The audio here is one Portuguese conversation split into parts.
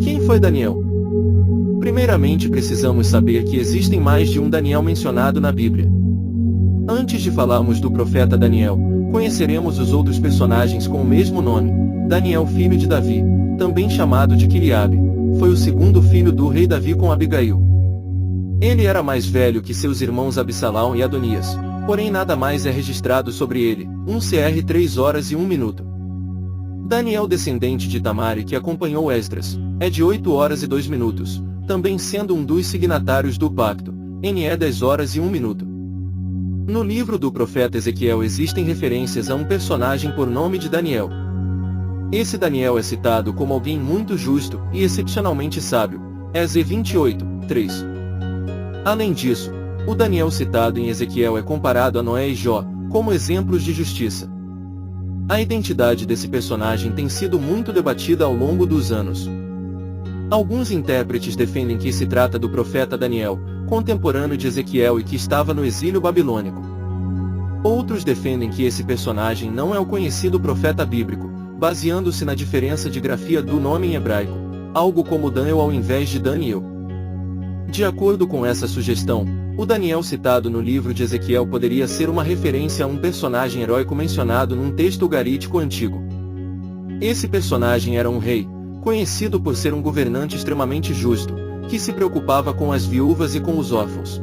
Quem foi Daniel? Primeiramente precisamos saber que existem mais de um Daniel mencionado na Bíblia. Antes de falarmos do profeta Daniel, conheceremos os outros personagens com o mesmo nome. Daniel, filho de Davi, também chamado de Quiriabe, foi o segundo filho do rei Davi com Abigail. Ele era mais velho que seus irmãos Absalão e Adonias, porém nada mais é registrado sobre ele. 1 Cr 3 horas e 1 minuto. Daniel, descendente de Tamari, que acompanhou Esdras, é de 8 horas e 2 minutos, também sendo um dos signatários do pacto. NE 10 horas e 1 minuto. No livro do profeta Ezequiel existem referências a um personagem por nome de Daniel. Esse Daniel é citado como alguém muito justo e excepcionalmente sábio. EZ 28, 3. Além disso, o Daniel citado em Ezequiel é comparado a Noé e Jó, como exemplos de justiça. A identidade desse personagem tem sido muito debatida ao longo dos anos. Alguns intérpretes defendem que se trata do profeta Daniel, contemporâneo de Ezequiel e que estava no exílio babilônico. Outros defendem que esse personagem não é o conhecido profeta bíblico, baseando-se na diferença de grafia do nome em hebraico, algo como Daniel ao invés de Daniel. De acordo com essa sugestão, o Daniel citado no livro de Ezequiel poderia ser uma referência a um personagem heróico mencionado num texto ugarítico antigo. Esse personagem era um rei, conhecido por ser um governante extremamente justo, que se preocupava com as viúvas e com os órfãos.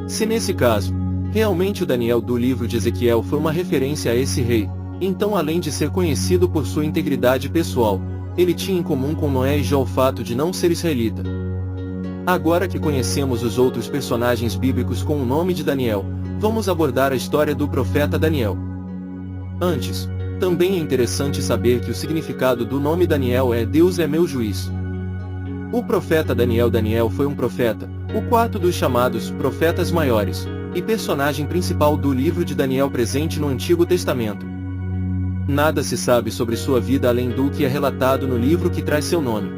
Se nesse caso, realmente o Daniel do livro de Ezequiel foi uma referência a esse rei, então além de ser conhecido por sua integridade pessoal, ele tinha em comum com Noé e Jó o fato de não ser israelita. Agora que conhecemos os outros personagens bíblicos com o nome de Daniel, vamos abordar a história do profeta Daniel. Antes, também é interessante saber que o significado do nome Daniel é Deus é meu juiz. O profeta Daniel foi um profeta, o quarto dos chamados profetas maiores, e personagem principal do livro de Daniel presente no Antigo Testamento. Nada se sabe sobre sua vida além do que é relatado no livro que traz seu nome.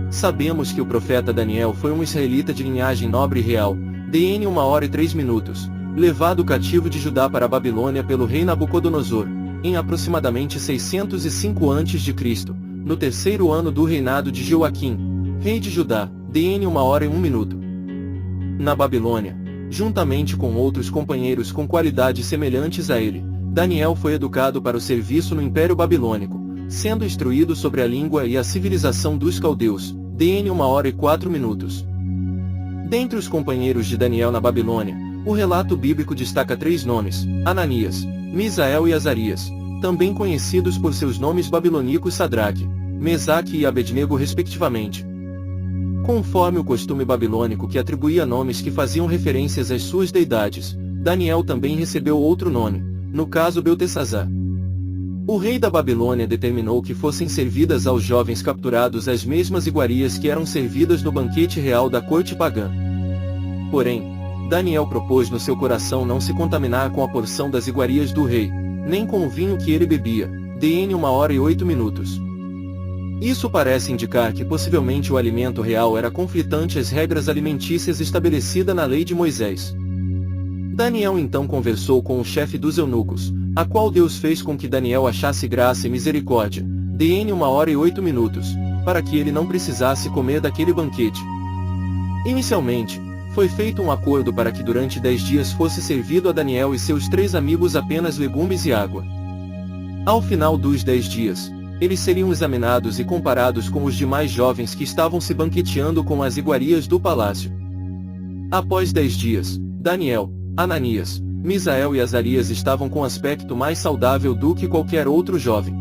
Sabemos que o profeta Daniel foi um israelita de linhagem nobre e real, DN 1 hora e 3 minutos, levado cativo de Judá para a Babilônia pelo rei Nabucodonosor, em aproximadamente 605 a.C., no terceiro ano do reinado de Joaquim, rei de Judá, DN 1 hora e 1 minuto. Na Babilônia, juntamente com outros companheiros com qualidades semelhantes a ele, Daniel foi educado para o serviço no Império Babilônico, sendo instruído sobre a língua e a civilização dos caldeus, DN 1 hora e 4 minutos. Dentre os companheiros de Daniel na Babilônia, o relato bíblico destaca 3 nomes: Ananias, Misael e Azarias, também conhecidos por seus nomes babilônicos Sadraque, Mesaque e Abednego respectivamente. Conforme o costume babilônico que atribuía nomes que faziam referências às suas deidades, Daniel também recebeu outro nome, no caso Beltesazar. O rei da Babilônia determinou que fossem servidas aos jovens capturados as mesmas iguarias que eram servidas no banquete real da corte pagã. Porém, Daniel propôs no seu coração não se contaminar com a porção das iguarias do rei, nem com o vinho que ele bebia, DN 1 hora e 8 minutos. Isso parece indicar que possivelmente o alimento real era conflitante às regras alimentícias estabelecidas na lei de Moisés. Daniel então conversou com o chefe dos eunucos, a qual Deus fez com que Daniel achasse graça e misericórdia, DN 1 hora e 8 minutos, para que ele não precisasse comer daquele banquete. Inicialmente, foi feito um acordo para que durante 10 dias fosse servido a Daniel e seus 3 amigos apenas legumes e água. Ao final dos 10 dias, eles seriam examinados e comparados com os demais jovens que estavam se banqueteando com as iguarias do palácio. Após 10 dias, Daniel, Ananias, Misael e Azarias estavam com aspecto mais saudável do que qualquer outro jovem.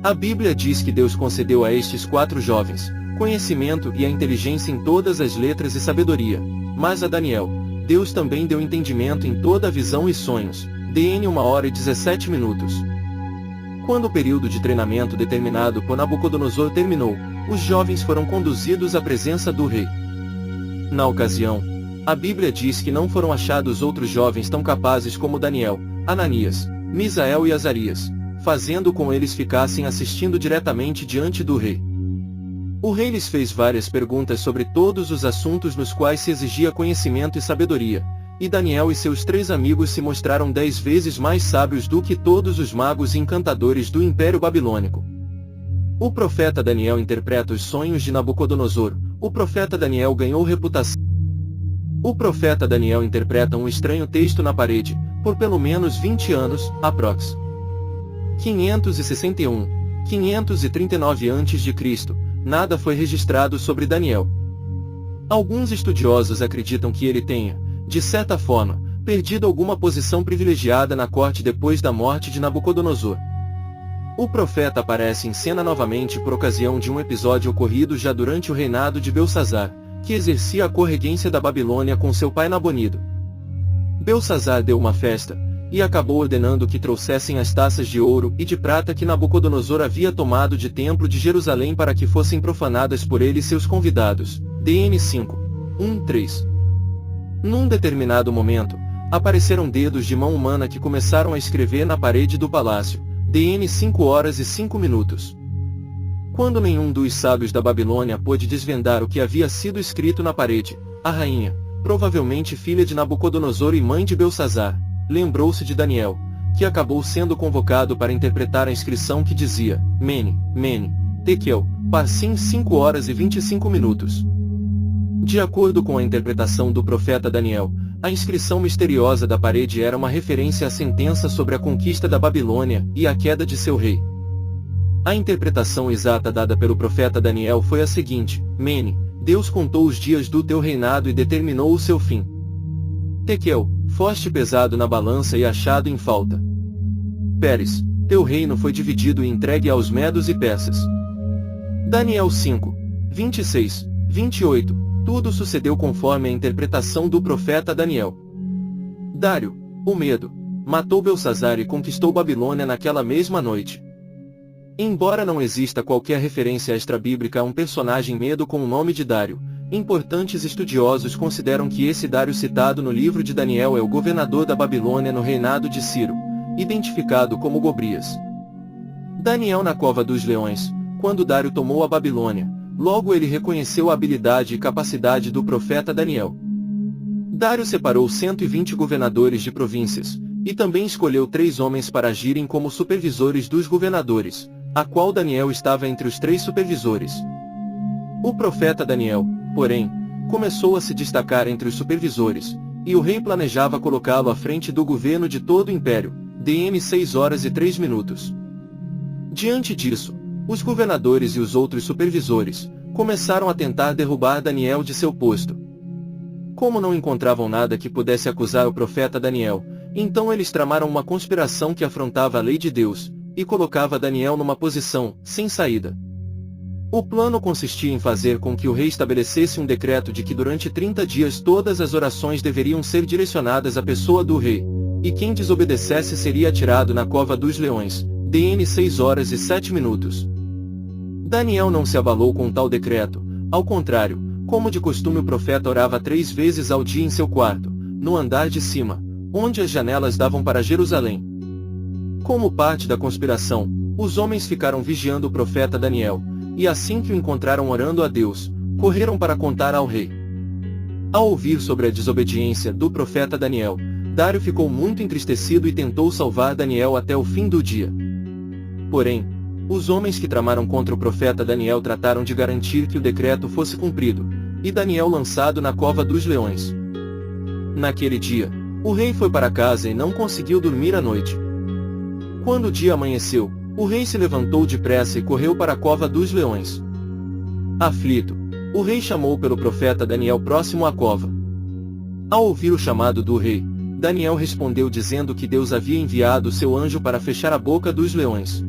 A Bíblia diz que Deus concedeu a estes 4 jovens conhecimento e a inteligência em todas as letras e sabedoria, mas a Daniel, Deus também deu entendimento em toda a visão e sonhos, DN 1 hora e 17 minutos. Quando o período de treinamento determinado por Nabucodonosor terminou, os jovens foram conduzidos à presença do rei. Na ocasião, a Bíblia diz que não foram achados outros jovens tão capazes como Daniel, Ananias, Misael e Azarias, fazendo com eles ficassem assistindo diretamente diante do rei. O rei lhes fez várias perguntas sobre todos os assuntos nos quais se exigia conhecimento e sabedoria, e Daniel e seus 3 amigos se mostraram 10 vezes mais sábios do que todos os magos e encantadores do Império Babilônico. O profeta Daniel interpreta os sonhos de Nabucodonosor. O profeta Daniel ganhou reputação. O profeta Daniel interpreta um estranho texto na parede, por pelo menos 20 anos, aprox. 561, 539 a.C., nada foi registrado sobre Daniel. Alguns estudiosos acreditam que ele tenha, de certa forma, perdido alguma posição privilegiada na corte depois da morte de Nabucodonosor. O profeta aparece em cena novamente por ocasião de um episódio ocorrido já durante o reinado de Belsazar, que exercia a corregência da Babilônia com seu pai Nabonido. Belsazar deu uma festa, e acabou ordenando que trouxessem as taças de ouro e de prata que Nabucodonosor havia tomado de templo de Jerusalém para que fossem profanadas por ele e seus convidados. DN 5, 1-3. Num determinado momento, apareceram dedos de mão humana que começaram a escrever na parede do palácio. DN 5 horas e 5 minutos. Quando nenhum dos sábios da Babilônia pôde desvendar o que havia sido escrito na parede, a rainha, provavelmente filha de Nabucodonosor e mãe de Belsazar, lembrou-se de Daniel, que acabou sendo convocado para interpretar a inscrição que dizia, Mene, Mene, Tekel, Parsim 5 horas e 25 minutos. De acordo com a interpretação do profeta Daniel, a inscrição misteriosa da parede era uma referência à sentença sobre a conquista da Babilônia e a queda de seu rei. A interpretação exata dada pelo profeta Daniel foi a seguinte: Mene, Deus contou os dias do teu reinado e determinou o seu fim. Tekel, foste pesado na balança e achado em falta. Pérez, teu reino foi dividido e entregue aos medos e persas. Daniel 5, 26, 28. Tudo sucedeu conforme a interpretação do profeta Daniel. Dário, o medo, matou Belsazar e conquistou Babilônia naquela mesma noite. Embora não exista qualquer referência extra-bíblica a um personagem medo com o nome de Dário, importantes estudiosos consideram que esse Dário citado no livro de Daniel é o governador da Babilônia no reinado de Ciro, identificado como Gobrias. Daniel na cova dos leões, quando Dário tomou a Babilônia, logo ele reconheceu a habilidade e capacidade do profeta Daniel. Dário separou 120 governadores de províncias, e também escolheu 3 homens para agirem como supervisores dos governadores, a qual Daniel estava entre os 3 supervisores. O profeta Daniel, porém, começou a se destacar entre os supervisores, e o rei planejava colocá-lo à frente do governo de todo o império, DM 6 horas e 3 minutos. Diante disso, os governadores e os outros supervisores começaram a tentar derrubar Daniel de seu posto. Como não encontravam nada que pudesse acusar o profeta Daniel, então eles tramaram uma conspiração que afrontava a lei de Deus, e colocava Daniel numa posição sem saída. O plano consistia em fazer com que o rei estabelecesse um decreto de que durante 30 dias todas as orações deveriam ser direcionadas à pessoa do rei, e quem desobedecesse seria atirado na cova dos leões, DN 6 horas e 7 minutos. Daniel não se abalou com tal decreto, ao contrário, como de costume o profeta orava 3 vezes ao dia em seu quarto, no andar de cima, onde as janelas davam para Jerusalém. Como parte da conspiração, os homens ficaram vigiando o profeta Daniel, e assim que o encontraram orando a Deus, correram para contar ao rei. Ao ouvir sobre a desobediência do profeta Daniel, Dário ficou muito entristecido e tentou salvar Daniel até o fim do dia. Porém, os homens que tramaram contra o profeta Daniel trataram de garantir que o decreto fosse cumprido, e Daniel lançado na cova dos leões. Naquele dia, o rei foi para casa e não conseguiu dormir à noite. Quando o dia amanheceu, o rei se levantou depressa e correu para a cova dos leões. Aflito, o rei chamou pelo profeta Daniel próximo à cova. Ao ouvir o chamado do rei, Daniel respondeu dizendo que Deus havia enviado seu anjo para fechar a boca dos leões.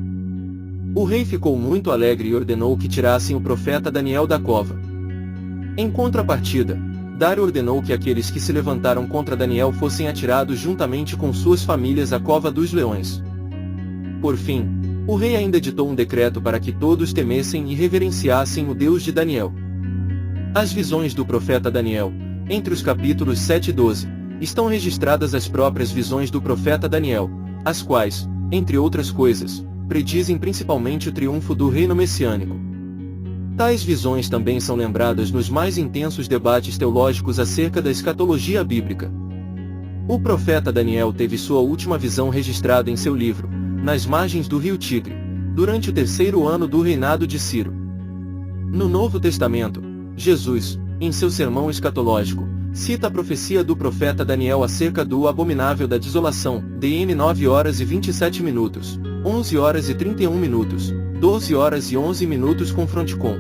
O rei ficou muito alegre e ordenou que tirassem o profeta Daniel da cova. Em contrapartida, Dário ordenou que aqueles que se levantaram contra Daniel fossem atirados juntamente com suas famílias à cova dos leões. Por fim, o rei ainda editou um decreto para que todos temessem e reverenciassem o Deus de Daniel. As visões do profeta Daniel, entre os capítulos 7 e 12, estão registradas as próprias visões do profeta Daniel, as quais, entre outras coisas, predizem principalmente o triunfo do reino messiânico. Tais visões também são lembradas nos mais intensos debates teológicos acerca da escatologia bíblica. O profeta Daniel teve sua última visão registrada em seu livro, Nas Margens do Rio Tigre, durante o terceiro ano do reinado de Ciro. No Novo Testamento, Jesus, em seu sermão escatológico, cita a profecia do profeta Daniel acerca do abominável da desolação, DN 9 horas e 27 minutos, 11 horas e 31 minutos, 12 horas e 11 minutos com fronticon,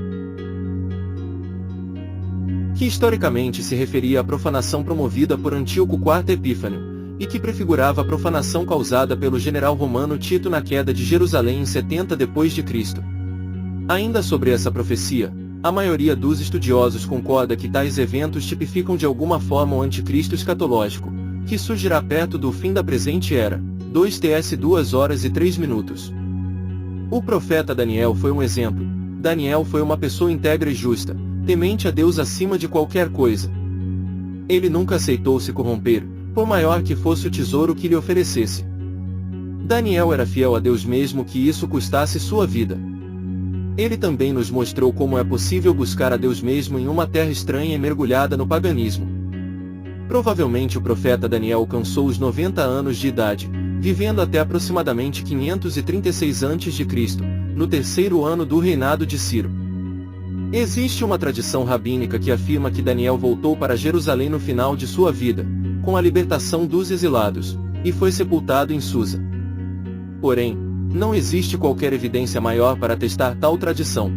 que historicamente se referia à profanação promovida por Antíoco IV Epífano, e que prefigurava a profanação causada pelo general romano Tito na queda de Jerusalém em 70 d.C. Ainda sobre essa profecia, a maioria dos estudiosos concorda que tais eventos tipificam de alguma forma o anticristo escatológico, que surgirá perto do fim da presente era, 2ts 2 horas e 3 minutos. O profeta Daniel foi um exemplo. Daniel foi uma pessoa íntegra e justa, temente a Deus acima de qualquer coisa. Ele nunca aceitou se corromper, por maior que fosse o tesouro que lhe oferecesse. Daniel era fiel a Deus mesmo que isso custasse sua vida. Ele também nos mostrou como é possível buscar a Deus mesmo em uma terra estranha e mergulhada no paganismo. Provavelmente o profeta Daniel alcançou os 90 anos de idade, vivendo até aproximadamente 536 a.C., no terceiro ano do reinado de Ciro. Existe uma tradição rabínica que afirma que Daniel voltou para Jerusalém no final de sua vida, com a libertação dos exilados, e foi sepultado em Susa. Porém, não existe qualquer evidência maior para atestar tal tradição.